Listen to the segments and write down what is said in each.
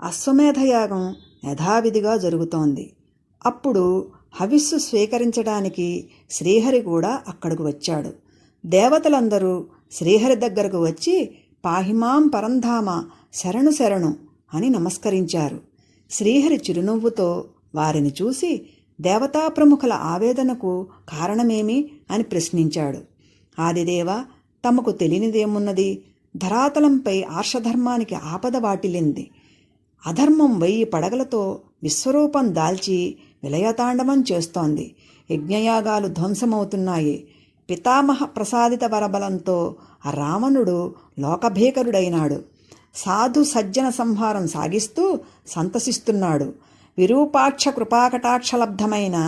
అశ్వమేధయాగం యథావిధిగా జరుగుతోంది. అప్పుడు హవిస్సు స్వీకరించడానికి శ్రీహరి కూడా అక్కడకు వచ్చాడు. దేవతలందరూ శ్రీహరి దగ్గరకు వచ్చి పాహిమాం పరంధామ శరణు శరణు అని నమస్కరించారు. శ్రీహరి చిరునవ్వుతో వారిని చూసి దేవతా ప్రముఖుల ఆవేదనకు కారణమేమి అని ప్రశ్నించాడు. ఆదిదేవ, తమకు తెలియనిదేమున్నది? ధరాతలంపై ఆర్షధర్మానికి ఆపద వాటిల్లింది. అధర్మం 1000 పడగలతో విశ్వరూపం దాల్చి విలయతాండవం చేస్తోంది. యజ్ఞయాగాలు ధ్వంసమవుతున్నాయి. పితామహ ప్రసాదిత వరబలంతో రావణుడు లోకభీకరుడైనాడు. సాధు సజ్జన సంహారం సాగిస్తూ సంతసిస్తున్నాడు. విరూపాక్ష కృపాకటాక్షలబ్ధమైన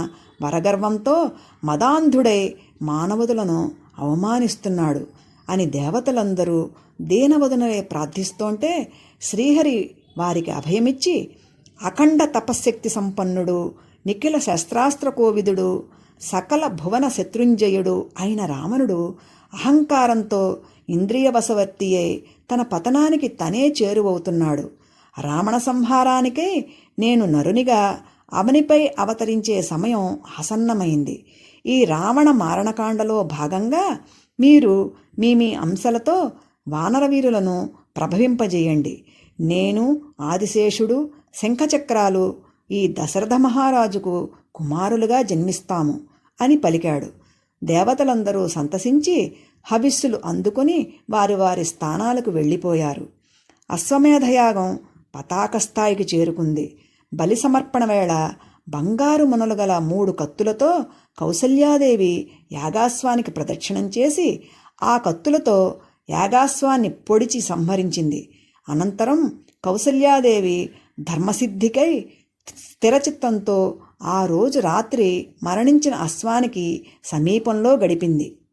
వరగర్వంతో మదాంధుడై మానవులను అవమానిస్తున్నాడు అని దేవతలందరూ దీనవదనులై ప్రార్థిస్తోంటే శ్రీహరి వారికి అభయమిచ్చి అఖండ తపశ్శక్తి సంపన్నుడు, నిఖిల శస్త్రాస్త్ర కోవిదుడు, సకల భువన శత్రుంజయుడు అయిన రావణుడు అహంకారంతో ఇంద్రియవశవర్తి అయి తన పతనానికి తనే చేరువవుతున్నాడు. రావణ సంహారానికై నేను నరునిగా అవనిపై అవతరించే సమయం ఆసన్నమైంది. ఈ రావణ మారణకాండలో భాగంగా మీరు మీ అంశలతో వానరవీరులను ప్రభవింపజేయండి. నేను, ఆదిశేషుడు, శంఖచక్రాలు ఈ దశరథ మహారాజుకు కుమారులుగా జన్మిస్తాము అని పలికాడు. దేవతలందరూ సంతసించి హవిస్సులు అందుకొని వారి వారి స్థానాలకు వెళ్ళిపోయారు. అశ్వమేధయాగం పతాకస్థాయికి చేరుకుంది. బలి సమర్పణ వేళ బంగారు మునలు గల 3 కత్తులతో కౌసల్యాదేవి యాగాశ్వానికి ప్రదక్షిణం చేసి ఆ కత్తులతో యాగాశ్వాన్ని పొడిచి సంహరించింది. అనంతరం కౌసల్యాదేవి ధర్మసిద్ధికై స్థిరచిత్తంతో ఆ రోజు రాత్రి మరణించిన అశ్వానికి సమీపంలో గడిపింది.